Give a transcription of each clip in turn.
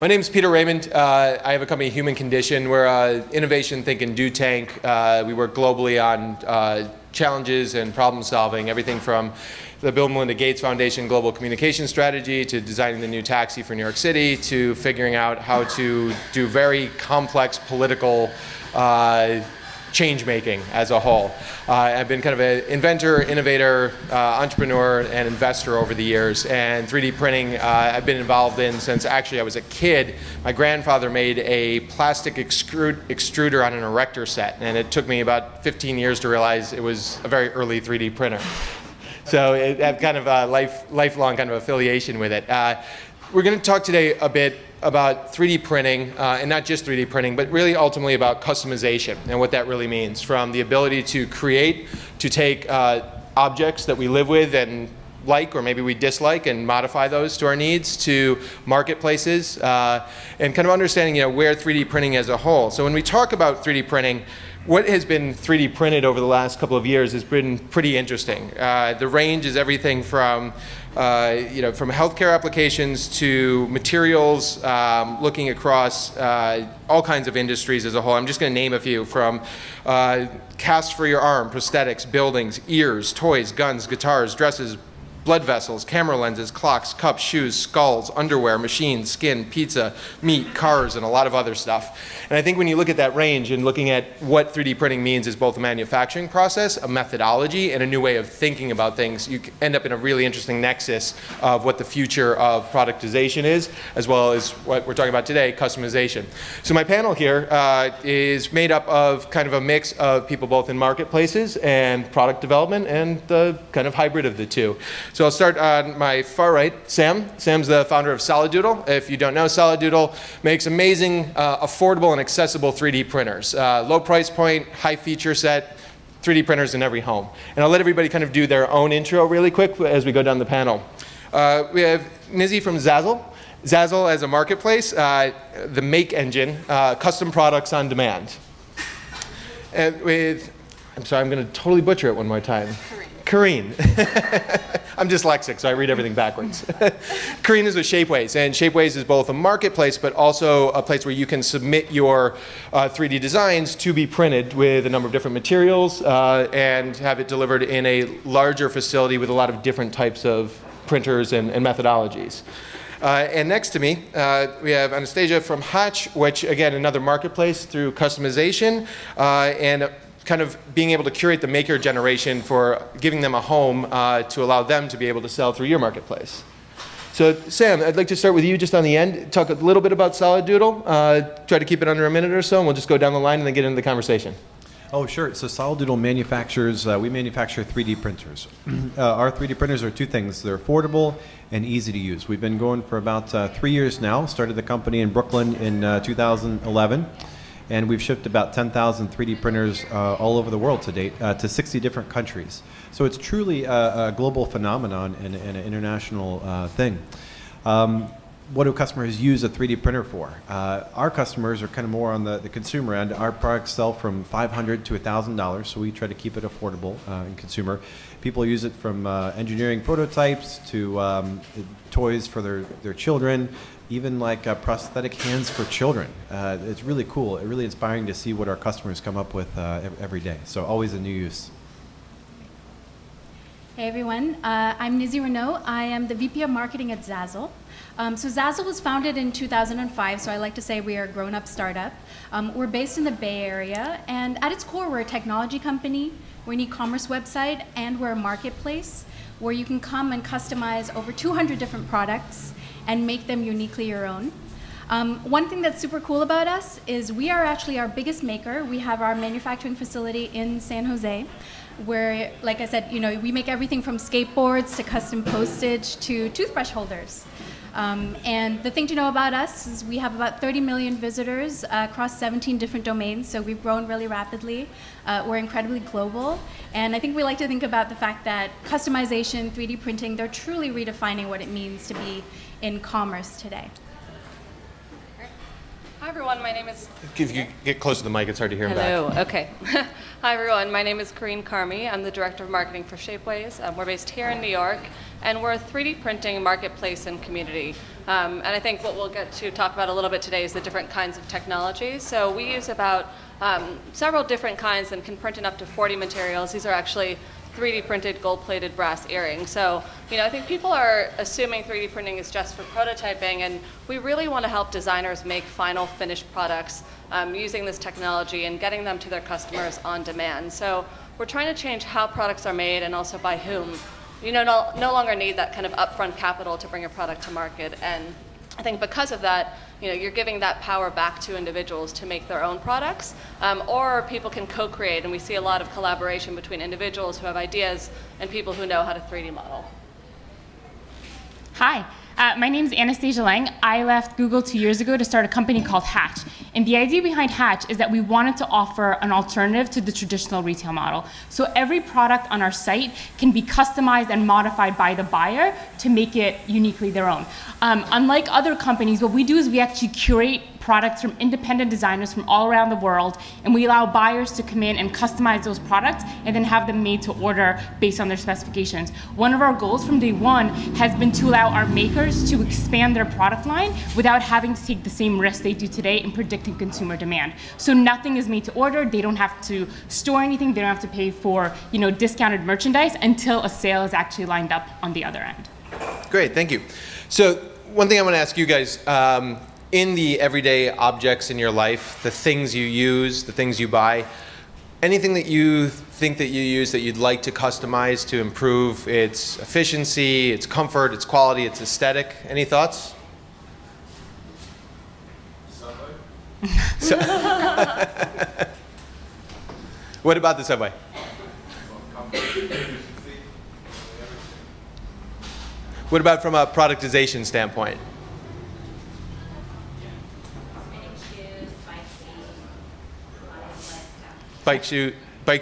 My name is Peter Raymond. I have a company, Human Condition. We're an innovation think and do tank. We work globally on challenges and problem solving, everything from the Bill and Melinda Gates Foundation global communication strategy to designing the new taxi for New York City to figuring out how to do very complex political change making as a whole. I've been kind of an inventor, innovator, entrepreneur, and investor over the years. And 3D printing I've been involved in since actually I was a kid. My grandfather made a plastic extruder on an erector set, and it took me about 15 years to realize it was a very early 3D printer. So I have kind of a lifelong kind of affiliation with it. We're going to talk today a bit about 3D printing, and not just 3D printing, but really ultimately about customization and what that really means, from the ability to create, to take objects that we live with and like, or maybe we dislike, and modify those to our needs, to marketplaces, and kind of understanding where 3D printing as a whole. So when we talk about 3D printing, what has been 3D printed over the last couple of years has been pretty interesting. The range is everything from from healthcare applications to materials, looking across all kinds of industries as a whole. I'm just going to name a few, from casts for your arm, prosthetics, buildings, ears, toys, guns, guitars, dresses, blood vessels, camera lenses, clocks, cups, shoes, skulls, underwear, machines, skin, pizza, meat, cars, and a lot of other stuff. And I think when you look at that range and looking at what 3D printing means as both a manufacturing process, a methodology, and a new way of thinking about things, you end up in a really interesting nexus of what the future of productization is, as well as what we're talking about today, customization. So my panel here is made up of kind of a mix of people both in marketplaces and product development, and the kind of hybrid of the two. So I'll start on my far right, Sam. Sam's the founder of Solid Doodle. If you don't know, Solid Doodle makes amazing, affordable, and accessible 3D printers. Low price point, high feature set, 3D printers in every home. And I'll let everybody kind of do their own intro really quick as we go down the panel. We have Nizzi from Zazzle. Zazzle as a marketplace, the make engine, custom products on demand. And I'm sorry, I'm going to totally butcher it one more time. Kareen. I'm dyslexic, so I read everything backwards. Kareen is with Shapeways, and Shapeways is both a marketplace, but also a place where you can submit your 3D designs to be printed with a number of different materials and have it delivered in a larger facility with a lot of different types of printers and methodologies. And next to me, we have Anastasia from Hatch, which, again, another marketplace through customization and kind of being able to curate the maker generation for giving them a home to allow them to be able to sell through your marketplace. So Sam, I'd like to start with you just on the end, talk a little bit about Solid Doodle, try to keep it under a minute or so, and we'll just go down the line and then get into the conversation. Oh, sure. So Solid Doodle manufactures, we manufacture 3D printers. Our 3D printers are two things. They're affordable and easy to use. We've been going for about 3 years now, started the company in Brooklyn in 2011. And we've shipped about 10,000 3D printers all over the world to date to 60 different countries. So it's truly a global phenomenon and an international thing. What do customers use a 3D printer for? Our customers are kind of more on the consumer end. Our products sell from $500 to $1,000, so we try to keep it affordable and consumer. People use it from engineering prototypes to toys for their children, even like prosthetic hands for children. It's really cool, really inspiring to see what our customers come up with every day. So always a new use. Hey everyone, I'm Nizzi Renaud. I am the VP of Marketing at Zazzle. So Zazzle was founded in 2005, so I like to say we are a grown-up startup. We're based in the Bay Area, and at its core, we're a technology company, we're an e-commerce website, and we're a marketplace where you can come and customize over 200 different products and make them uniquely your own. One thing that's super cool about us is we are actually our biggest maker. We have our manufacturing facility in San Jose, where, like I said, we make everything from skateboards to custom postage to toothbrush holders. And the thing to know about us is we have about 30 million visitors across 17 different domains, so we've grown really rapidly. We're incredibly global, and I think we like to think about the fact that customization, 3D printing, they're truly redefining what it means to be in commerce today. Hi everyone, my name is... If you get close to the mic, it's hard to hear him back. Hello, okay. Hi everyone, my name is Kareen Karmi. I'm the Director of Marketing for Shapeways. We're based here in New York, and we're a 3D printing marketplace and community. And I think what we'll get to talk about a little bit today is the different kinds of technology. So we use about several different kinds and can print in up to 40 materials. These are actually 3D printed gold-plated brass earrings. So, I think people are assuming 3D printing is just for prototyping, and we really want to help designers make final finished products using this technology and getting them to their customers on demand. So we're trying to change how products are made and also by whom. You no longer need that kind of upfront capital to bring a product to market, and I think because of that, you're giving that power back to individuals to make their own products, or people can co-create, and we see a lot of collaboration between individuals who have ideas and people who know how to 3D model. Hi, my name is Anastasia Leng. I left Google 2 years ago to start a company called Hatch. And the idea behind Hatch is that we wanted to offer an alternative to the traditional retail model. So every product on our site can be customized and modified by the buyer to make it uniquely their own. Unlike other companies, what we do is we actually curate products from independent designers from all around the world, and we allow buyers to come in and customize those products and then have them made to order based on their specifications. One of our goals from day one has been to allow our makers to expand their product line without having to take the same risk they do today in predicting consumer demand. So nothing is made to order, they don't have to store anything, they don't have to pay for discounted merchandise until a sale is actually lined up on the other end. Great, thank you. So one thing I want to ask you guys, in the everyday objects in your life, the things you use, the things you buy, anything that you think that you use that you'd like to customize to improve its efficiency, its comfort, its quality, its aesthetic? Any thoughts? So what about the subway? What about from a productization standpoint? Bike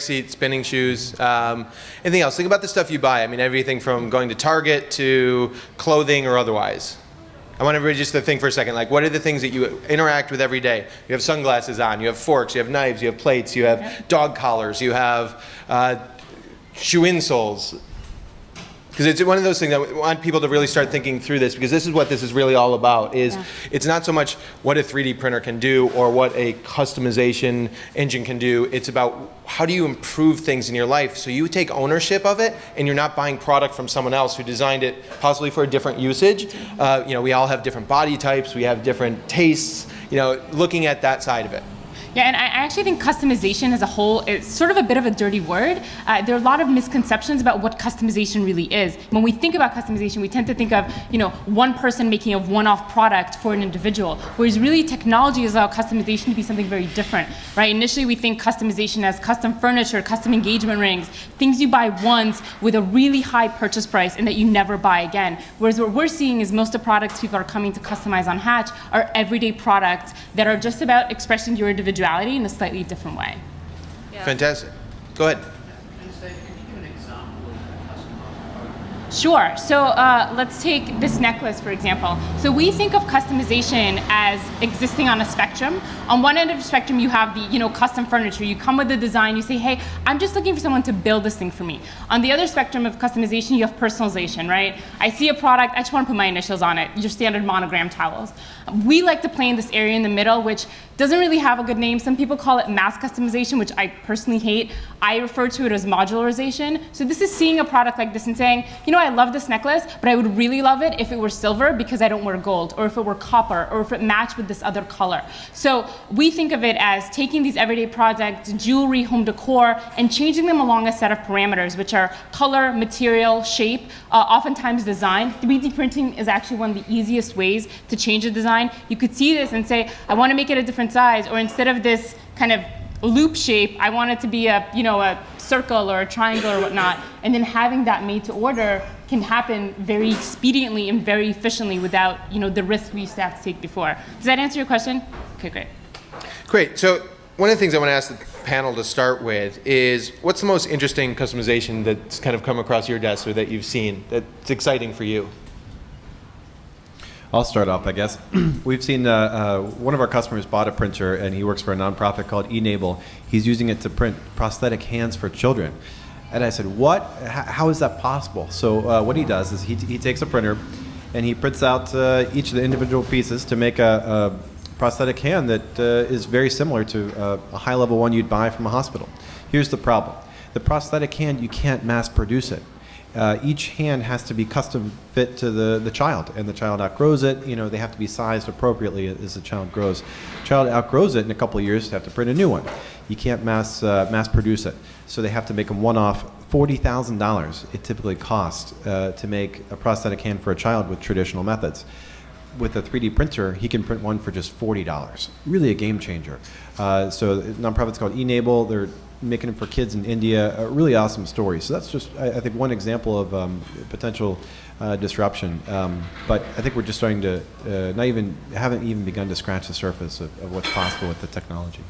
seat, spinning shoes. Anything else? Think about the stuff you buy. I mean, everything from going to Target to clothing or otherwise. I want everybody just to think for a second, like, what are the things that you interact with every day? You have sunglasses on, you have forks, you have knives, you have plates, you have dog collars, you have shoe insoles. Because it's one of those things I want people to really start thinking through this, because this is what this is really all about. It's not so much what a 3D printer can do or what a customization engine can do. It's about how do you improve things in your life so you take ownership of it and you're not buying product from someone else who designed it possibly for a different usage. We all have different body types, we have different tastes, looking at that side of it. Yeah, and I actually think customization as a whole is sort of a bit of a dirty word. There are a lot of misconceptions about what customization really is. When we think about customization, we tend to think of, one person making a one-off product for an individual, whereas really technology has allowed customization to be something very different, right? Initially, we think customization as custom furniture, custom engagement rings, things you buy once with a really high purchase price and that you never buy again. Whereas what we're seeing is most of the products people are coming to customize on Hatch are everyday products that are just about expressing your individuality in a slightly different way. Yeah. Fantastic. Go ahead. Sure. So let's take this necklace, for example. So we think of customization as existing on a spectrum. On one end of the spectrum, you have the custom furniture. You come with the design. You say, hey, I'm just looking for someone to build this thing for me. On the other spectrum of customization, you have personalization, right? I see a product. I just want to put my initials on it. Your standard monogram towels. We like to play in this area in the middle, which doesn't really have a good name. Some people call it mass customization, which I personally hate. I refer to it as modularization. So this is seeing a product like this and saying, I love this necklace, but I would really love it if it were silver because I don't wear gold, or if it were copper, or if it matched with this other color. So we think of it as taking these everyday products, jewelry, home decor, and changing them along a set of parameters, which are color, material, shape, oftentimes design. 3D printing is actually one of the easiest ways to change a design. You could see this and say, I want to make it a different size, or instead of this kind of loop shape, I want it to be a circle or a triangle or whatnot, and then having that made to order can happen very expediently and very efficiently without the risk we used to have to take before. Does that answer your question? Okay, great. Great. So one of the things I want to ask the panel to start with is, what's the most interesting customization that's kind of come across your desk or that you've seen that's exciting for you? I'll start off, I guess. We've seen one of our customers bought a printer, and he works for a nonprofit called Enable. He's using it to print prosthetic hands for children. And I said, what? How is that possible? So what he does is he takes a printer, and he prints out each of the individual pieces to make a prosthetic hand that is very similar to a high-level one you'd buy from a hospital. Here's the problem. The prosthetic hand, you can't mass produce it. Each hand has to be custom fit to the child, and the child outgrows it. You know, they have to be sized appropriately as the child grows. Child outgrows it in a couple of years, they have to print a new one. You can't mass produce it, so they have to make them one-off. $40,000 it typically costs to make a prosthetic hand for a child with traditional methods. With a 3D printer, he can print one for just $40. Really a game changer. So the nonprofit's called Enable. They're making them for kids in India. A really awesome story. So that's just, I think, one example of potential disruption. But I think we're just starting to haven't even begun to scratch the surface of what's possible with the technology.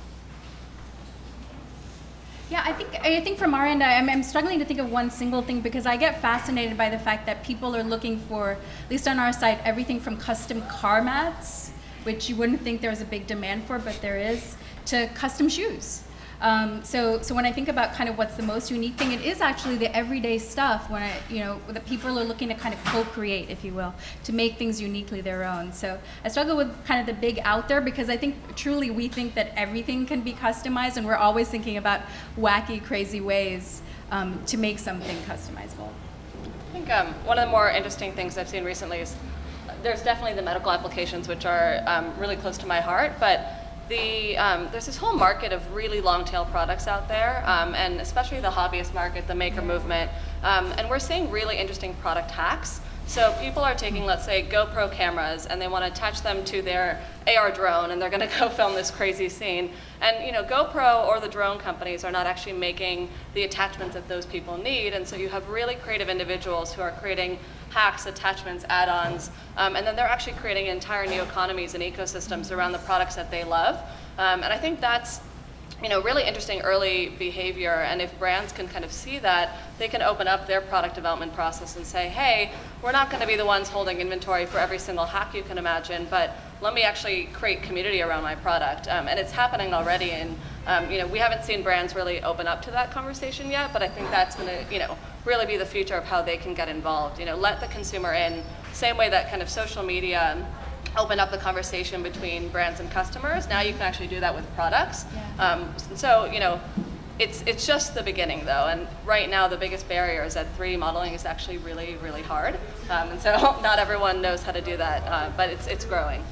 Yeah, I think from our end, I'm struggling to think of one single thing, because I get fascinated by the fact that people are looking for, at least on our site, everything from custom car mats, which you wouldn't think there's a big demand for, but there is, to custom shoes. So when I think about kind of what's the most unique thing, it is actually the everyday stuff when that people are looking to kind of co-create, if you will, to make things uniquely their own. So I struggle with kind of the big out there, because I think truly we think that everything can be customized, and we're always thinking about wacky, crazy ways to make something customizable. I think one of the more interesting things I've seen recently is there's definitely the medical applications, which are really close to my heart, but there's this whole market of really long tail products out there, and especially the hobbyist market, the maker movement, and we're seeing really interesting product hacks. So people are taking, let's say, GoPro cameras, and they want to attach them to their AR drone, and they're going to go film this crazy scene. And GoPro or the drone companies are not actually making the attachments that those people need, and so you have really creative individuals who are creating hacks, attachments, add-ons, and then they're actually creating entire new economies and ecosystems around the products that they love. And I think that's really interesting early behavior, and if brands can kind of see that, they can open up their product development process and say, hey, we're not going to be the ones holding inventory for every single hack you can imagine, but let me actually create community around my product. And it's happening already, and we haven't seen brands really open up to that conversation yet, but I think that's going to really be the future of how they can get involved. Let the consumer in, same way that kind of social media open up the conversation between brands and customers. Now you can actually do that with products. Yeah. It's just the beginning, though, and right now the biggest barrier is that 3D modeling is actually really, really hard, and so not everyone knows how to do that, but it's growing.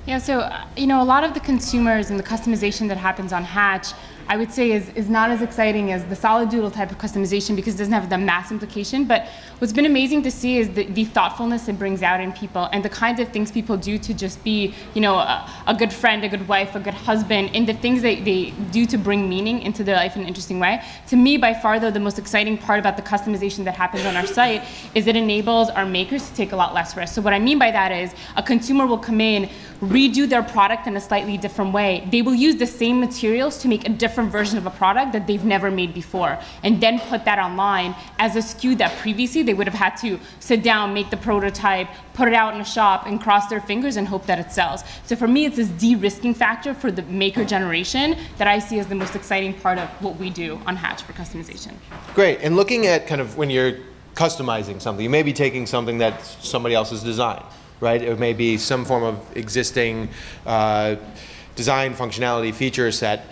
Yeah, so a lot of the consumers and the customization that happens on Hatch, I would say is not as exciting as the solid doodle type of customization, because it doesn't have the mass implication. But what's been amazing to see is the thoughtfulness it brings out in people, and the kinds of things people do to just be, a good friend, a good wife, a good husband, and the things that they do to bring meaning into their life in an interesting way. To me, by far, though, the most exciting part about the customization that happens on our site is it enables our makers to take a lot less risk. So what I mean by that is a consumer will come in, redo their product in a slightly different way. They will use the same materials to make a different version of a product that they've never made before, and then put that online as a SKU that previously they would have had to sit down, make the prototype, put it out in a shop, and cross their fingers and hope that it sells. So for me, it's this de-risking factor for the maker generation that I see as the most exciting part of what we do on Hatch for customization. Great. And looking at kind of when you're customizing something, you may be taking something that somebody else has designed, right? It may be some form of existing design functionality feature set.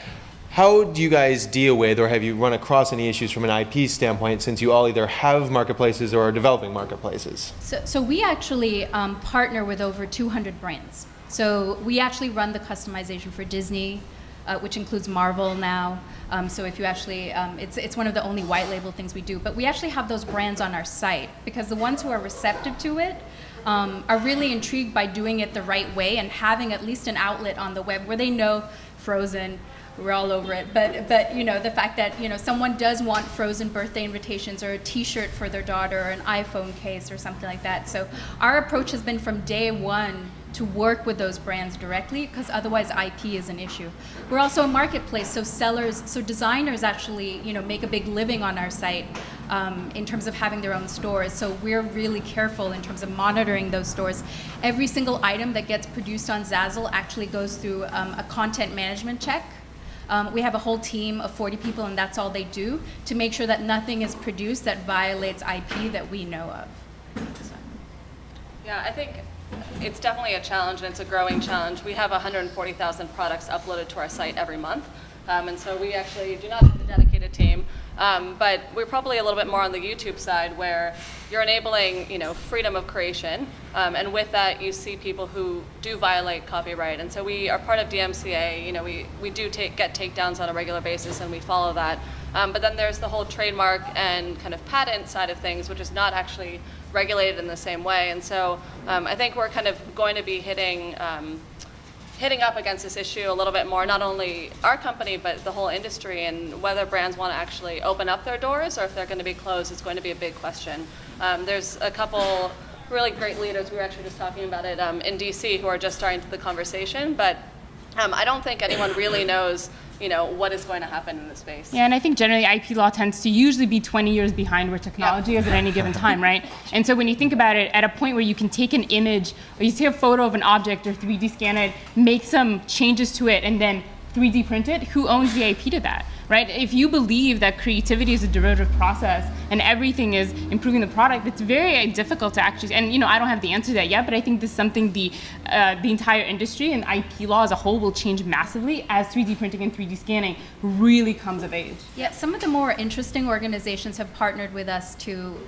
How do you guys deal with, or have you run across any issues from an IP standpoint, since you all either have marketplaces or are developing marketplaces? So we actually partner with over 200 brands. So we actually run the customization for Disney, which includes Marvel now. So if you actually, it's one of the only white label things we do. But we actually have those brands on our site, because the ones who are receptive to it are really intrigued by doing it the right way and having at least an outlet on the web where they know Frozen. We're all over it, but the fact that someone does want Frozen birthday invitations, or a T-shirt for their daughter, or an iPhone case, or something like that. So our approach has been from day one to work with those brands directly, because otherwise IP is an issue. We're also a marketplace, so designers actually make a big living on our site in terms of having their own stores. So we're really careful in terms of monitoring those stores. Every single item that gets produced on Zazzle actually goes through a content management check. We have a whole team of 40 people, and that's all they do, to make sure that nothing is produced that violates IP that we know of. So. Yeah, I think it's definitely a challenge, and it's a growing challenge. We have 140,000 products uploaded to our site every month, and so we actually do not have a dedicated team. But we're probably a little bit more on the YouTube side, where you're enabling, freedom of creation, and with that, you see people who do violate copyright. And so we are part of DMCA. We do get takedowns on a regular basis, and we follow that. But then there's the whole trademark and kind of patent side of things, which is not actually regulated in the same way. And so I think we're kind of going to be hitting up against this issue a little bit more, not only our company, but the whole industry, and whether brands want to actually open up their doors or if they're going to be closed is going to be a big question. There's a couple really great leaders, we were actually just talking about it in DC, who are just starting the conversation, but I don't think anyone really knows what is going to happen in the space. Yeah, and I think generally IP law tends to usually be 20 years behind where technology is at any given time, right? And so when you think about it, at a point where you can take an image, or you see a photo of an object or 3D scan it, make some changes to it, and then 3D print it, who owns the IP to that, right? If you believe that creativity is a derivative process and everything is improving the product, it's very difficult to actually, and I don't have the answer to that yet, but I think this is something the entire industry and IP law as a whole will change massively as 3D printing and 3D scanning really comes of age. Yeah, some of the more interesting organizations have partnered with us to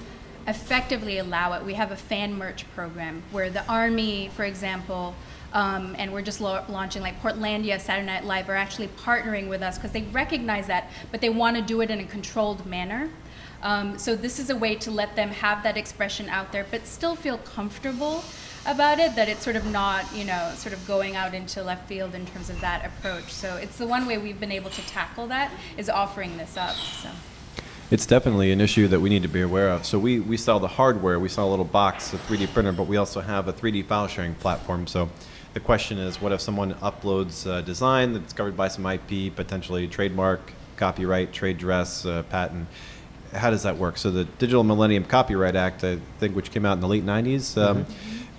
effectively allow it. We have a fan merch program where the Army, for example, and we're just launching, like Portlandia, Saturday Night Live are actually partnering with us because they recognize that, but they want to do it in a controlled manner. So this is a way to let them have that expression out there, but still feel comfortable about it, that it's sort of not, sort of going out into left field in terms of that approach. So it's the one way we've been able to tackle that, is offering this up. So. It's definitely an issue that we need to be aware of. So we sell the hardware, we sell a little box, a 3D printer, but we also have a 3D file sharing platform. So the question is, what if someone uploads a design that's covered by some IP, potentially trademark, copyright, trade dress, patent? How does that work? So the Digital Millennium Copyright Act, I think, which came out in the late 90s,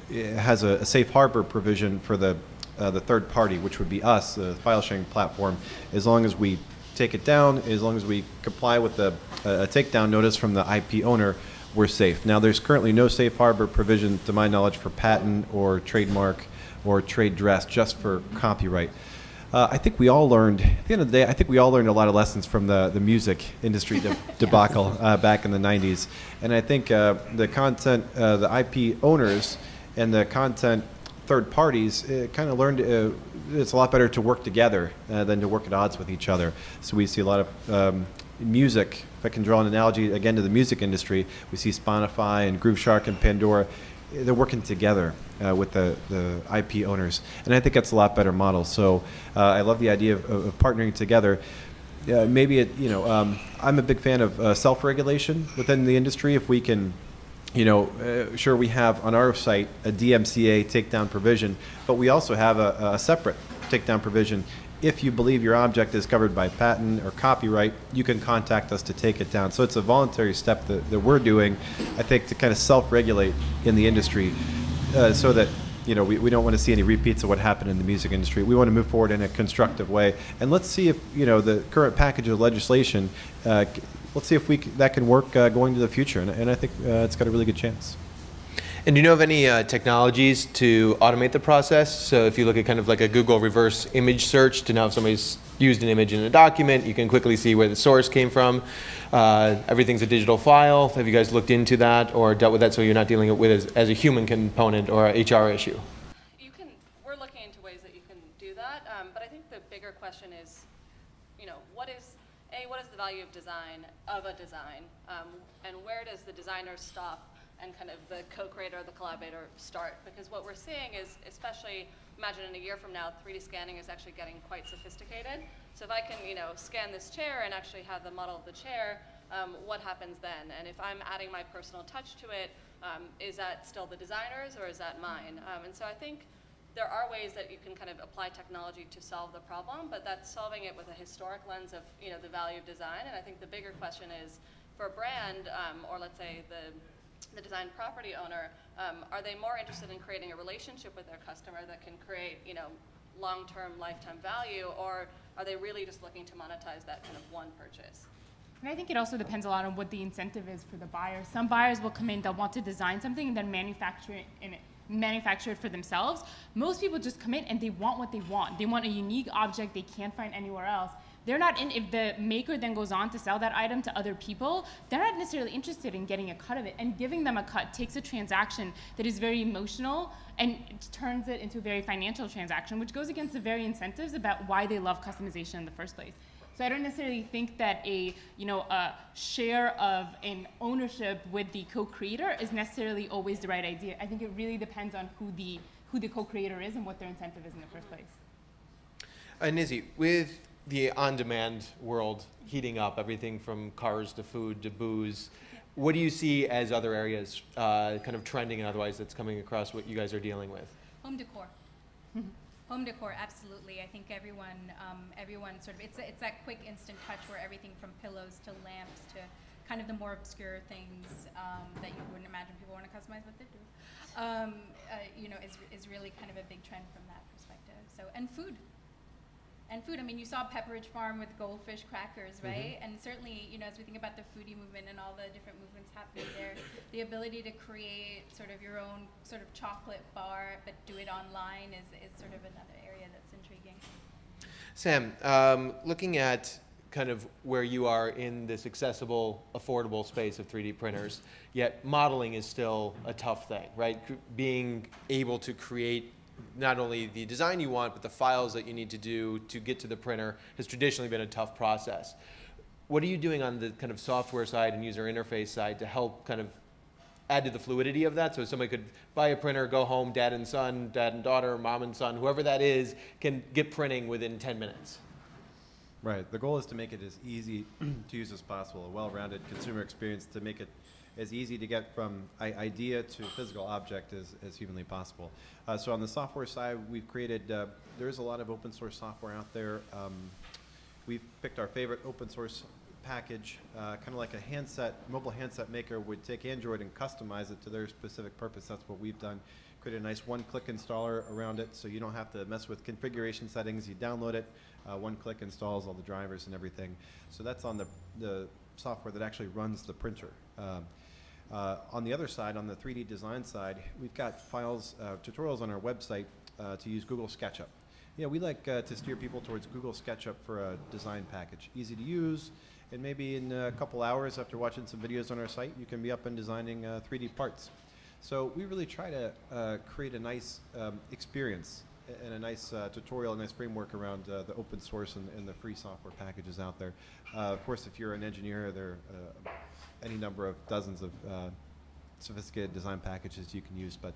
it has a safe harbor provision for the third party, which would be us, the file sharing platform, as long as we take it down, as long as we comply with a takedown notice from the IP owner, we're safe. Now, there's currently no safe harbor provision, to my knowledge, for patent or trademark or trade dress, just for copyright. I think we all learned, at the end of the day, I think we all learned a lot of lessons from the music industry debacle back in the 90s. And I think the content, the IP owners and the content third parties kind of learned it's a lot better to work together than to work at odds with each other. So we see a lot of music. If I can draw an analogy again to the music industry, we see Spotify and Groove Shark and Pandora. They're working together with the IP owners, and I think that's a lot better model. So I love the idea of partnering together. Maybe I'm a big fan of self-regulation within the industry. If we can, sure, we have on our site a DMCA takedown provision, but we also have a separate takedown provision. If you believe your object is covered by patent or copyright, you can contact us to take it down. So it's a voluntary step that we're doing, I think, to kind of self-regulate in the industry, so that we don't want to see any repeats of what happened in the music industry. We want to move forward in a constructive way, and let's see if the current package of legislation, let's see if that can work going to the future. And I think it's got a really good chance. And do you know of any technologies to automate the process? So if you look at kind of like a Google reverse image search to now if somebody's used an image in a document, you can quickly see where the source came from. Everything's a digital file. Have you guys looked into that or dealt with that so you're not dealing with it as a human component or a HR issue? We're looking into ways that you can do that, but I think the bigger question is, what is the value of a design, and where does the designer stop and kind of the co-creator or the collaborator start? Because what we're seeing is, especially imagine in a year from now, 3D scanning is actually getting quite sophisticated. So if I can, scan this chair and actually have the model of the chair, what happens then? And if I'm adding my personal touch to it, is that still the designer's or is that mine? And so I think there are ways that you can kind of apply technology to solve the problem, but that's solving it with a historic lens of the value of design. And I think the bigger question is, for a brand, or let's say the design property owner, are they more interested in creating a relationship with their customer that can create long-term lifetime value, or are they really just looking to monetize that kind of one purchase? And I think it also depends a lot on what the incentive is for the buyer. Some buyers will come in, they'll want to design something and then manufacture it for themselves. Most people just come in and they want what they want. They want a unique object they can't find anywhere else. They're not in, if the maker then goes on to sell that item to other people, they're not necessarily interested in getting a cut of it. And giving them a cut takes a transaction that is very emotional and it turns it into a very financial transaction, which goes against the very incentives about why they love customization in the first place. So I don't necessarily think that a share of an ownership with the co-creator is necessarily always the right idea. I think it really depends on who the co-creator is and what their incentive is in the first place. Nizzi, with the on-demand world heating up, everything from cars to food to booze, what do you see as other areas kind of trending and otherwise that's coming across what you guys are dealing with? Home decor. Home decor, absolutely. I think everyone sort of, it's that quick instant touch where everything from pillows to lamps to kind of the more obscure things that you wouldn't imagine people want to customize, but they do, is really kind of a big trend from that perspective. So, and food. I mean, you saw Pepperidge Farm with goldfish crackers, right? Mm-hmm. And certainly, as we think about the foodie movement and all the different movements happening there, the ability to create sort of your own sort of chocolate bar, but do it online is sort of another area that's intriguing. Sam, looking at kind of where you are in this accessible, affordable space of 3D printers, yet modeling is still a tough thing, right? Being able to create not only the design you want, but the files that you need to do to get to the printer has traditionally been a tough process. What are you doing on the kind of software side and user interface side to help kind of add to the fluidity of that? So somebody could buy a printer, go home, dad and son, dad and daughter, mom and son, whoever that is, can get printing within 10 minutes. Right. The goal is to make it as easy to use as possible, a well-rounded consumer experience to make it as easy to get from idea to physical object as humanly possible. So on the software side, we've created, there's a lot of open source software out there. We've picked our favorite open source package, kind of like a mobile handset maker would take Android and customize it to their specific purpose. That's what we've done. Create a nice one-click installer around it so you don't have to mess with configuration settings. You download it, one-click installs all the drivers and everything. So that's on the software that actually runs the printer. On the other side, on the 3D design side, we've got tutorials on our website to use Google SketchUp. Yeah, we like to steer people towards Google SketchUp for a design package. Easy to use, and maybe in a couple hours after watching some videos on our site, you can be up and designing 3D parts. So we really try to create a nice experience and a nice tutorial, a nice framework around the open source and the free software packages out there. Of course, if you're an engineer, there are any number of dozens of sophisticated design packages you can use, but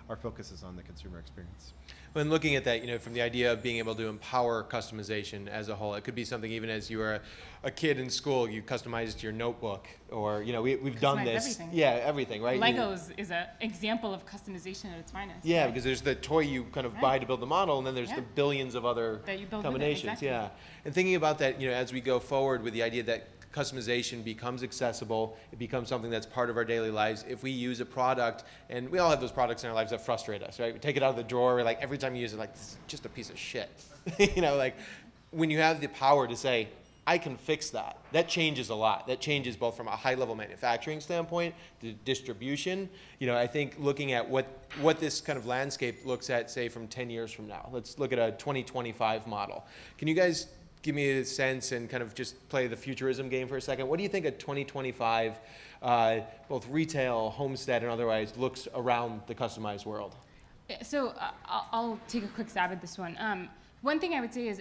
our focus is on the consumer experience. When looking at that, from the idea of being able to empower customization as a whole, it could be something even as you were a kid in school, you customized your notebook, or we've done this. Everything. Yeah, everything, right? Legos is an example of customization at its finest. Yeah, because there's the toy you kind of buy to build the model, and then there's the billions of other that you build combinations. Exactly. Yeah, and thinking about that, as we go forward with the idea that customization becomes accessible, it becomes something that's part of our daily lives. If we use a product, and we all have those products in our lives that frustrate us, right? We take it out of the drawer, we're like, every time you use it, like, this is just a piece of shit. Like, when you have the power to say, I can fix that, that changes a lot. That changes both from a high-level manufacturing standpoint to distribution. I think looking at what this kind of landscape looks at, say, from 10 years from now. Let's look at a 2025 model. Can you guys give me a sense and kind of just play the futurism game for a second? What do you think a 2025, both retail, homestead, and otherwise, looks around the customized world? So I'll take a quick stab at this one. One thing I would say is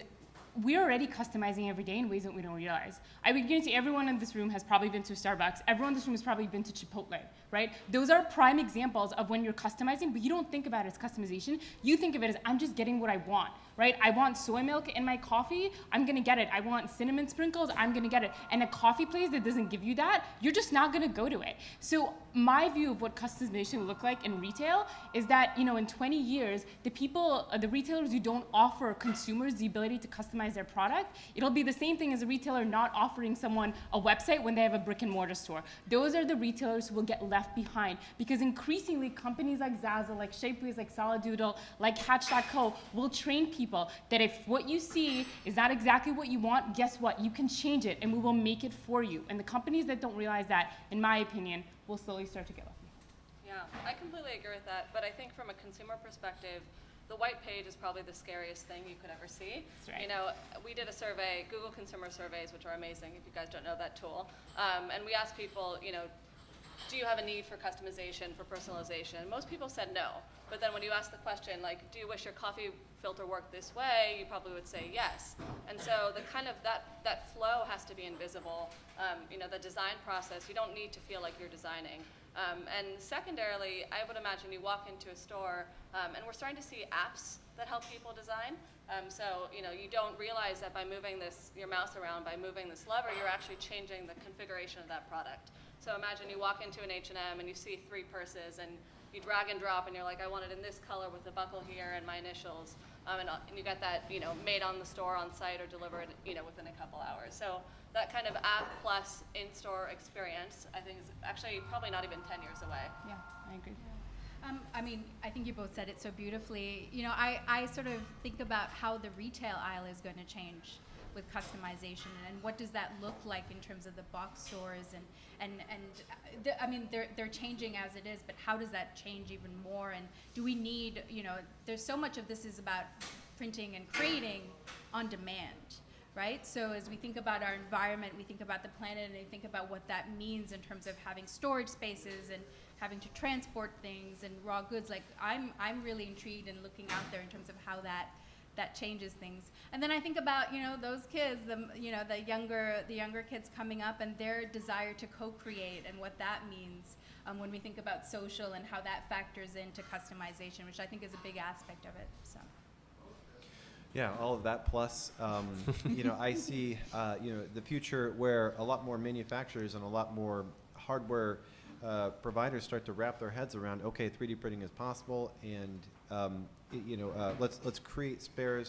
we're already customizing every day in ways that we don't realize. I would guarantee everyone in this room has probably been to Starbucks. Everyone in this room has probably been to Chipotle, right? Those are prime examples of when you're customizing, but you don't think about it as customization. You think of it as, I'm just getting what I want, right? I want soy milk in my coffee, I'm gonna get it. I want cinnamon sprinkles, I'm gonna get it. And a coffee place that doesn't give you that, you're just not gonna go to it. So my view of what customization will look like in retail is that, in 20 years, the retailers who don't offer consumers the ability to customize their product, it'll be the same thing as a retailer not offering someone a website when they have a brick and mortar store. Those are the retailers who will get left behind, because increasingly companies like Zazzle, like Shapeways, like Solid Doodle, like Hatch.co will train people people that if what you see is not exactly what you want, guess what? You can change it and we will make it for you. And the companies that don't realize that, in my opinion, will slowly start to get lucky. Yeah, I completely agree with that. But I think from a consumer perspective, the white page is probably the scariest thing you could ever see. That's right. You know, we did a survey, Google Consumer Surveys, which are amazing if you guys don't know that tool. And we asked people, you know, do you have a need for customization, for personalization? Most people said no. But then when you ask the question, like, do you wish your coffee filter worked this way? You probably would say yes. And so the kind of that flow has to be invisible. You know, the design process, you don't need to feel like you're designing. And secondarily, I would imagine you walk into a store, and we're starting to see apps that help people design. So, you know, you don't realize that by moving your mouse around, by moving this lever, you're actually changing the configuration of that product. So imagine you walk into an H&M and you see 3 purses, and you drag and drop, and you're like, I want it in this color with the buckle here and my initials. And you get that, you know, made on the store, on site, or delivered, you know, within a couple hours. So that kind of app plus in-store experience, I think, is actually probably not even 10 years away. Yeah, I agree. I mean, I think you both said it so beautifully. You know, I sort of think about how the retail aisle is going to change with customization, and what does that look like in terms of the box stores, I mean, they're changing as it is, but how does that change even more? And do we need, you know, there's so much of this is about printing and creating on demand, right? So as we think about our environment, we think about the planet, and we think about what that means in terms of having storage spaces and having to transport things and raw goods. Like, I'm really intrigued and looking out there in terms of how that changes things. And then I think about, you know, those kids, the younger kids coming up, and their desire to co-create, and what that means when we think about social and how that factors into customization, which I think is a big aspect of it. So. Yeah, all of that plus, you know, I see, you know, the future where a lot more manufacturers and a lot more hardware providers start to wrap their heads around, okay, 3D printing is possible, and you know, let's create spare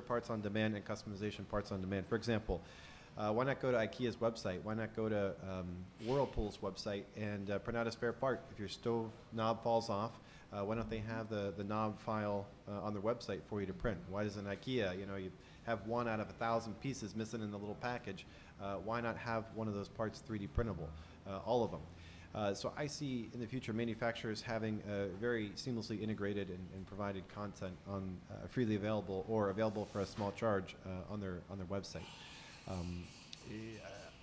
parts on demand and customization parts on demand. For example, why not go to IKEA's website? Why not go to Whirlpool's website and print out a spare part? If your stove knob falls off, why don't they have the knob file on their website for you to print? Why doesn't IKEA, you know, you have 1 out of 1,000 pieces missing in the little package, why not have one of those parts 3D printable, all of them? So I see in the future manufacturers having very seamlessly integrated and provided content on freely available or available for a small charge on their website.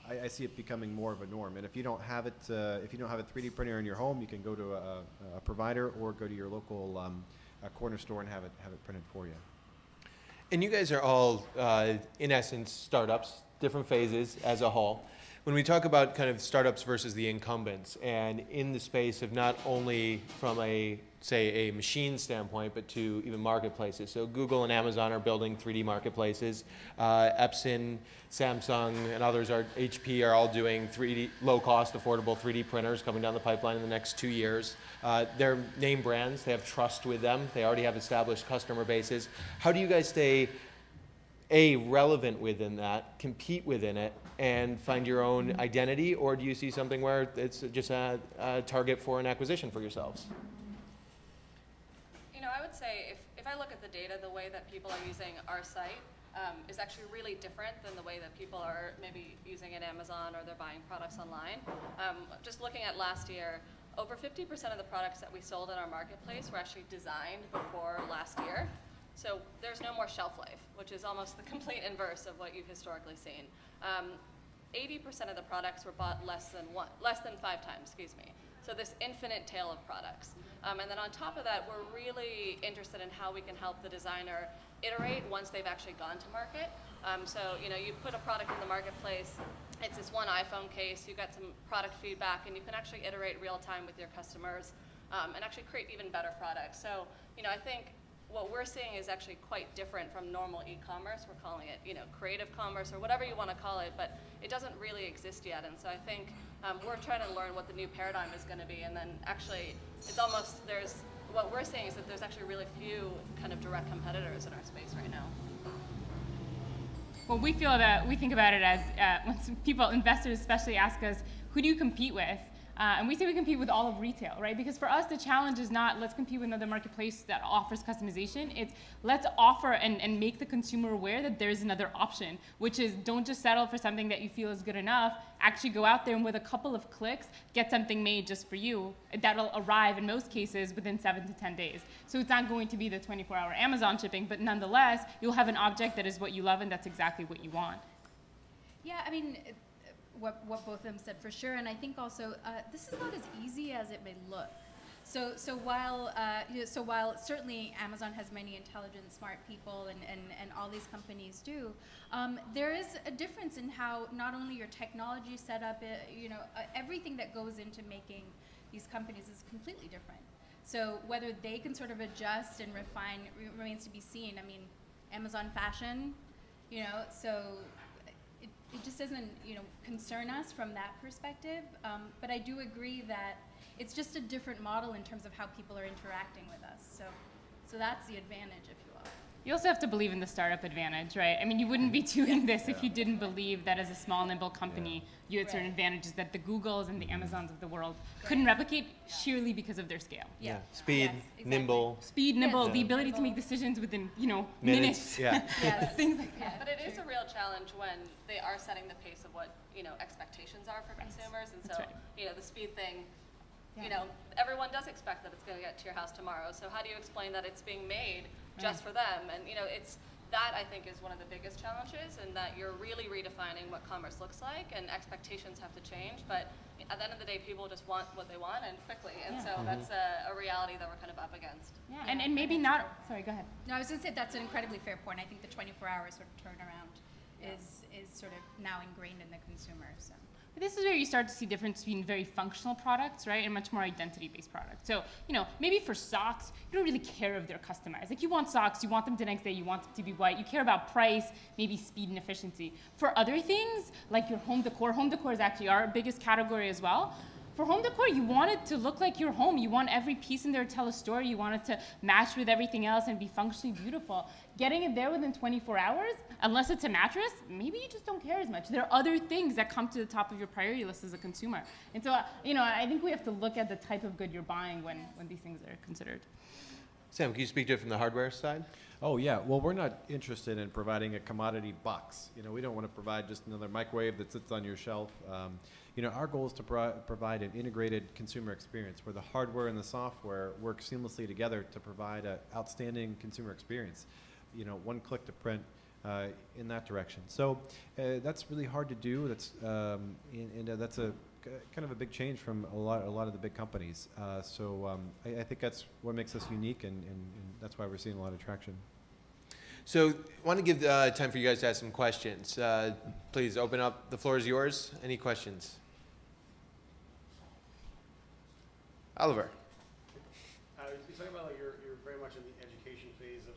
I see it becoming more of a norm. And if you don't have it, if you don't have a 3D printer in your home, you can go to a provider or go to your local corner store and have it printed for you. And you guys are all, in essence, startups, different phases as a whole. When we talk about kind of startups versus the incumbents, and in the space of not only from a machine standpoint, but to even marketplaces. So Google and Amazon are building 3D marketplaces. Epson, Samsung, and others, HP, are all doing 3D, low-cost, affordable 3D printers coming down the pipeline in the next 2 years. They're name brands. They have trust with them. They already have established customer bases. How do you guys stay relevant within that, compete within it, and find your own identity? Or do you see something where it's just a target for an acquisition for yourselves? You know, I would say if I look at the data, the way that people are using our site is actually really different than the way that people are maybe using it Amazon, or they're buying products online. Just looking at last year, over 50% of the products that we sold in our marketplace were actually designed before last year. So there's no more shelf life, which is almost the complete inverse of what you've historically seen. 80% of the products were bought less than 5 times, excuse me. So this infinite tail of products. And then on top of that, we're really interested in how we can help the designer iterate once they've actually gone to market. So, you know, you put a product in the marketplace, it's this one iPhone case, you got some product feedback, and you can actually iterate real time with your customers and actually create even better products. So, you know, I think what we're seeing is actually quite different from normal e-commerce. We're calling it, you know, creative commerce or whatever you want to call it, but it doesn't really exist yet. And so I think we're trying to learn what the new paradigm is going to be. And then actually, it's almost, what we're seeing is that there's actually really few kind of direct competitors in our space right now. Well, we think about it as when people, investors especially, ask us, who do you compete with? And we say we compete with all of retail, right? Because for us, the challenge is not let's compete with another marketplace that offers customization. It's let's offer and make the consumer aware that there's another option, which is don't just settle for something that you feel is good enough. Actually go out there and with a couple of clicks, get something made just for you. That'll arrive in most cases within 7 to 10 days. So it's not going to be the 24-hour Amazon shipping, but nonetheless, you'll have an object that is what you love and that's exactly what you want. Yeah, I mean, what both of them said for sure, and I think also this is not as easy as it may look. So while certainly Amazon has many intelligent, smart people, and all these companies do, there is a difference in how not only your technology set up, everything that goes into making these companies is completely different. So whether they can sort of adjust and refine remains to be seen. I mean, Amazon Fashion, so. It just doesn't, concern us from that perspective. But I do agree that it's just a different model in terms of how people are interacting with us. So that's the advantage, if you will. You also have to believe in the startup advantage, right? I mean, you wouldn't be doing this if you didn't believe that as a small, nimble company, you had certain advantages that the Googles and the Amazons of the world couldn't replicate sheerly because of their scale. Yeah. Speed, Yes, exactly. nimble. Speed, nimble, the ability to make decisions within, minutes. Yeah. Yes. Things like that. But it is a real challenge when they are setting the pace of what, expectations are for consumers. And That's so, right. the speed thing, Yeah. everyone does expect that it's going to get to your house tomorrow. So how do you explain that it's being made just for them? And, it's that I think is one of the biggest challenges, and that you're really redefining what commerce looks like, and expectations have to change. But at the end of the day, people just want what they want and quickly. And so that's a reality that we're kind of up against. Yeah, and maybe not, sorry, go ahead. No, I was going to say that's an incredibly fair point. I think the 24-hour sort of turnaround is sort of now ingrained in the consumer. So. But this is where you start to see difference between very functional products, right, and much more identity-based products. So, maybe for socks, you don't really care if they're customized. Like, you want socks, you want them the next day, you want them to be white. You care about price, maybe speed and efficiency. For other things, like your home decor is actually our biggest category as well. For home decor, you want it to look like your home. You want every piece in there to tell a story. You want it to match with everything else and be functionally beautiful. Getting it there within 24 hours, unless it's a mattress, maybe you just don't care as much. There are other things that come to the top of your priority list as a consumer. And so, I think we have to look at the type of good you're buying when these things are considered. Sam, can you speak to it from the hardware side? Oh, yeah. Well, we're not interested in providing a commodity box. We don't want to provide just another microwave that sits on your shelf. Our goal is to provide an integrated consumer experience where the hardware and the software work seamlessly together to provide an outstanding consumer experience. One click to print in that direction. So that's really hard to do. That's that's a kind of a big change from a lot of the big companies. I think that's what makes us unique, and that's why we're seeing a lot of traction. So I want to give time for you guys to ask some questions. Please open up. The floor is yours. Any questions? Oliver. You're talking about like you're very much in the education phase of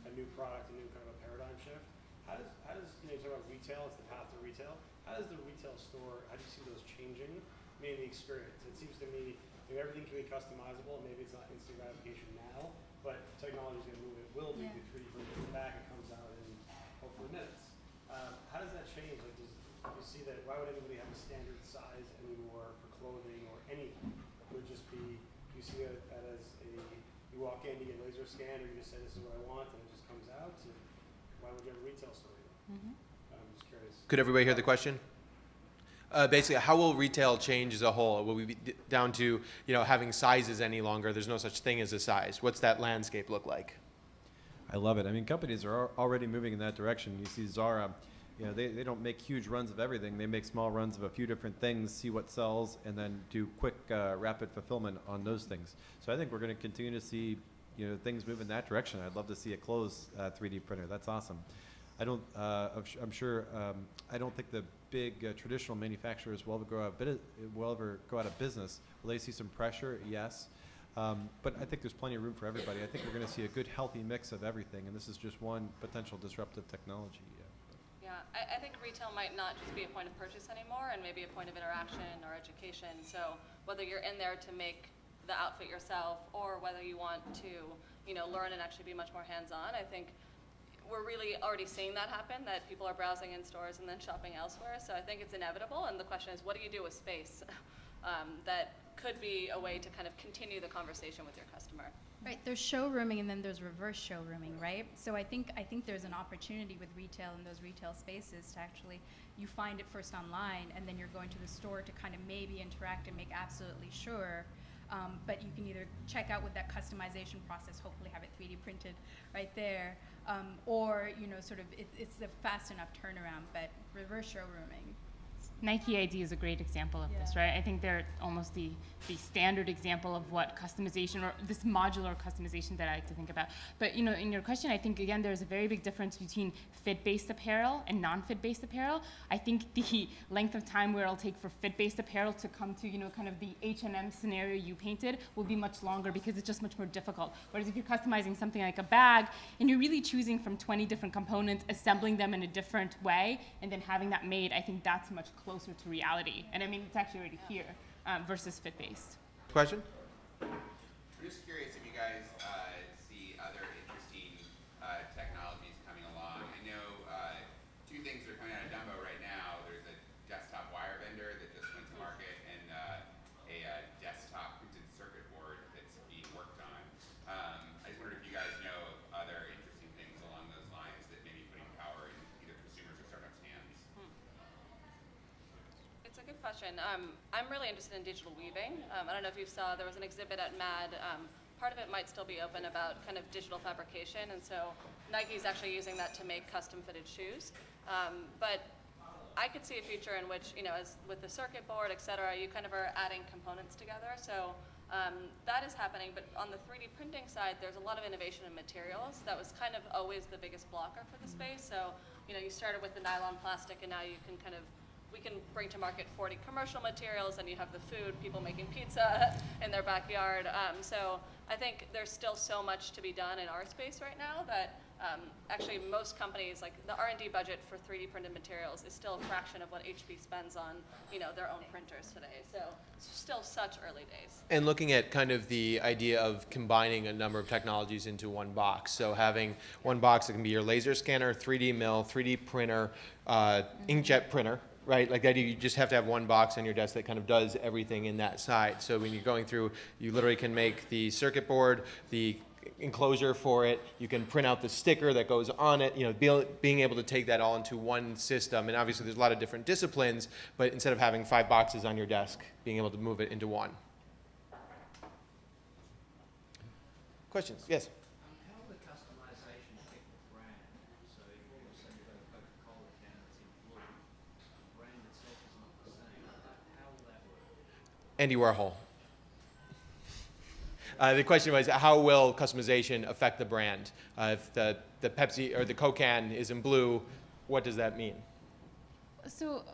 a new product, a new kind of a paradigm shift. How does you talk about retail? It's the path to retail. How does the retail store? How do you see those changing? Maybe the experience. It seems to me everything can be customizable. Maybe it's not instant gratification now, but technology is going to move. It will be the 3D printer back. It comes out in hopefully minutes. How does that change? Like, do you see that? Why would anybody have a standard size anymore for clothing or anything? It would just be. Do you see that as you walk in, you get laser scanned, or you just say this is what I want, and it just comes out? So why would you have a retail store? I'm just curious. Could everybody hear the question? Basically, how will retail change as a whole? Will we be down to having sizes any longer? There's no such thing as a size. What's that landscape look like? I love it. I mean, companies are already moving in that direction. You see Zara, they don't make huge runs of everything. They make small runs of a few different things, see what sells, and then do quick, rapid fulfillment on those things. So I think we're going to continue to see things move in that direction. I'd love to see a closed 3D printer. That's awesome. I'm sure. I don't think the big traditional manufacturers will ever go out of business. Will they see some pressure? Yes. But I think there's plenty of room for everybody. I think we're going to see a good, healthy mix of everything, and this is just one potential disruptive technology. Yeah, I think retail might not just be a point of purchase anymore, and maybe a point of interaction or education. So whether you're in there to make the outfit yourself, or whether you want to, learn and actually be much more hands-on, I think we're really already seeing that happen, that people are browsing in stores and then shopping elsewhere. So I think it's inevitable, and the question is, what do you do with space? that could be a way to kind of continue the conversation with your customer. Right, there's showrooming and then there's reverse showrooming, right? So I think there's an opportunity with retail in those retail spaces to actually, you find it first online and then you're going to the store to kind of maybe interact and make absolutely sure. But you can either check out with that customization process, hopefully have it 3D printed right there, or sort of it's the fast enough turnaround, but reverse showrooming. Nike ID is a great example of this, right? I think they're almost the standard example of what customization, or this modular customization that I like to think about. But in your question, I think again there's a very big difference between fit-based apparel and non-fit-based apparel. I think the length of time where it'll take for fit-based apparel to come to kind of the H&M scenario you painted will be much longer because it's just much more difficult. Whereas if you're customizing something like a bag and you're really choosing from 20 different components, assembling them in a different way, and then having that made, I think that's much closer to reality. And I mean, it's actually already here versus fit-based. Question? I'm just curious if you guys see other interesting technologies coming along. I know two things are coming out of Dumbo right now. There's a desktop wire bender that just went to market and a desktop printed circuit board that's being worked on. I just wondered if you guys know of other interesting things along those lines that may be putting power in either consumers or startups' hands. It's a good question. I'm really interested in digital weaving. I don't know if you saw, there was an exhibit at MAD. Part of it might still be open about kind of digital fabrication, and so Nike's actually using that to make custom fitted shoes. But I could see a future in which, as with the circuit board, et cetera, you kind of are adding components together. So that is happening, but on the 3D printing side, there's a lot of innovation in materials. That was kind of always the biggest blocker for the space. So, you started with the nylon plastic, and now you can we can bring to market 40 commercial materials, and you have the food, people making pizza in their backyard. So I think there's still so much to be done in our space right now that actually most companies, like the R&D budget for 3D printed materials is still a fraction of what HP spends on their own printers today. So it's still such early days. And looking at kind of the idea of combining a number of technologies into one box. So having one box that can be your laser scanner, 3D mill, 3D printer, inkjet printer, right? Like that, you just have to have one box on your desk that kind of does everything in that side. So when you're going through, you literally can make the circuit board, the enclosure for it, you can print out the sticker that goes on it, being able to take that all into one system. And obviously there's a lot of different disciplines, but instead of having 5 boxes on your desk, being able to move it into one. Questions? Yes? How will the customization affect the brand? So if all of a sudden you've got a Coca-Cola can that's in blue, the brand itself is not the same. How will that work? Andy Warhol. The question was, how will customization affect the brand? If the Pepsi or the Coke can is in blue, what does that mean? So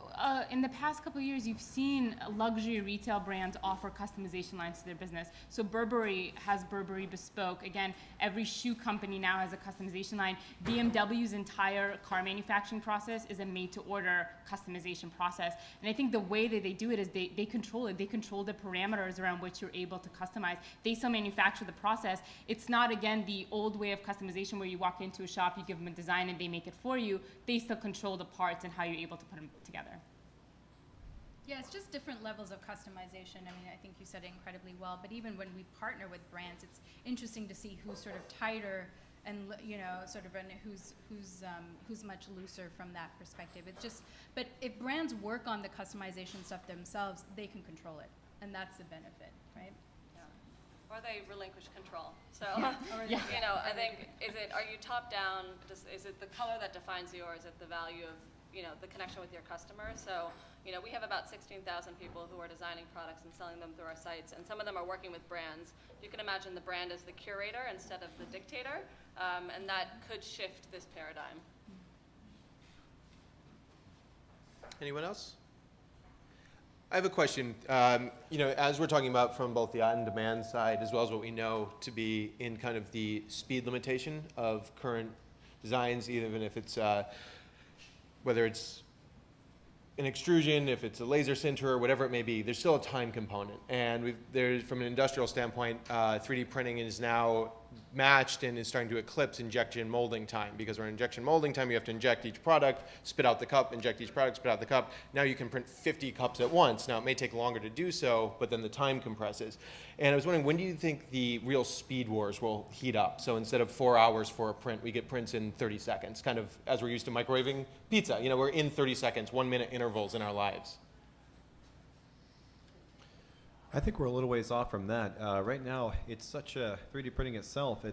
in the past couple of years, you've seen luxury retail brands offer customization lines to their business. So Burberry has Burberry Bespoke. Again, every shoe company now has a customization line. BMW's entire car manufacturing process is a made-to-order customization process. And I think the way that they do it is they control it. They control the parameters around which you're able to customize. They still manufacture the process. It's not, again, the old way of customization where you walk into a shop, you give them a design, and they make it for you. They still control the parts and how you're able to put them together. Yeah, it's just different levels of customization. I mean, I think you said it incredibly well, but even when we partner with brands, it's interesting to see who's sort of tighter and, and who's much looser from that perspective. It's just, but if brands work on the customization stuff themselves, they can control it, and that's the benefit, right? Or they relinquish control. So, Yeah. I think, are you top down? Is it the color that defines you, or is it the value of, the connection with your customers? So, we have about 16,000 people who are designing products and selling them through our sites, and some of them are working with brands. You can imagine the brand as the curator instead of the dictator, and that could shift this paradigm. Anyone else? I have a question. As we're talking about from both the on-demand side as well as what we know to be in kind of the speed limitation of current designs, even if it's whether it's an extrusion, if it's a laser sinter, whatever it may be, there's still a time component. And there's, from an industrial standpoint, 3D printing is now matched and is starting to eclipse injection molding time, because we're in injection molding time, you have to inject each product, spit out the cup, inject each product, spit out the cup. Now you can print 50 cups at once. Now it may take longer to do so, but then the time compresses. And I was wondering, when do you think the real speed wars will heat up? So instead of 4 hours for a print, we get prints in 30 seconds, kind of as we're used to microwaving pizza. You know, we're in 30 seconds, 1 minute intervals in our lives. I think we're a little ways off from that. Right now, it's such a 3D printing itself.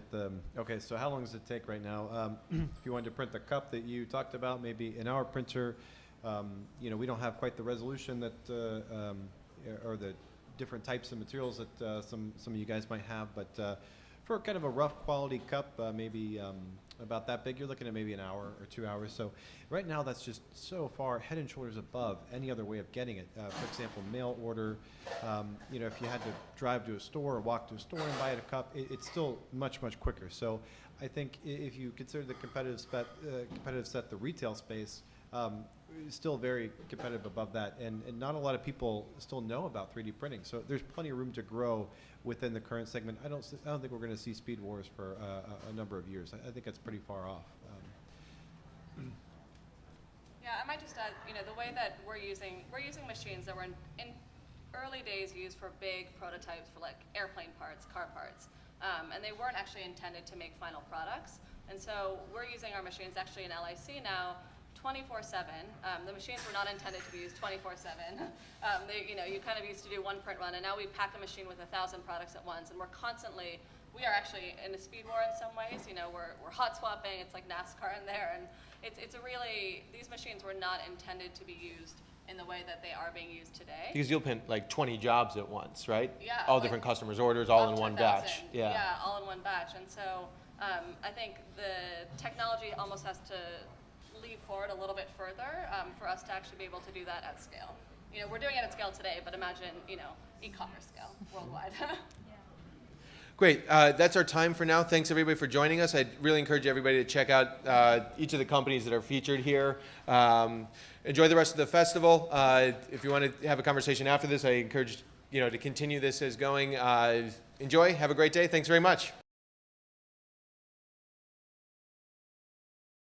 Okay, so how long does it take right now? If you wanted to print the cup that you talked about, maybe in our printer, we don't have quite the resolution that, or the different types of materials that some of you guys might have. But for kind of a rough quality cup, maybe about that big, you're looking at maybe an hour or 2 hours. So right now, that's just so far head and shoulders above any other way of getting it. For example, mail order. If you had to drive to a store or walk to a store and buy a cup, it's still much, much quicker. So I think if you consider the competitive set, the retail space, still very competitive above that, and not a lot of people still know about 3D printing. So there's plenty of room to grow within the current segment. I don't think we're going to see speed wars for a number of years. I think that's pretty far off. Yeah, I might just add, the way that we're using machines that were in early days used for big prototypes for like airplane parts, car parts, and they weren't actually intended to make final products. And so we're using our machines actually in LIC now 24/7. The machines were not intended to be used 24/7. You kind of used to do one print run, and now we pack a machine with 1,000 products at once, and we are actually in a speed war in some ways. We're hot swapping. It's like NASCAR in there, and these machines were not intended to be used in the way that they are being used today. Because you'll print like 20 jobs at once, right? Yeah. All different customers' orders, all in one batch. Yeah, all in one batch. And so I think the technology almost has to leap forward a little bit further for us to actually be able to do that at scale. We're doing it at scale today, but imagine, e-commerce scale worldwide. Great. That's our time for now. Thanks, everybody, for joining us. I'd really encourage everybody to check out each of the companies that are featured here. Enjoy the rest of the festival. If you want to have a conversation after this, I encourage to continue this as going. Enjoy. Have a great day. Thanks very much.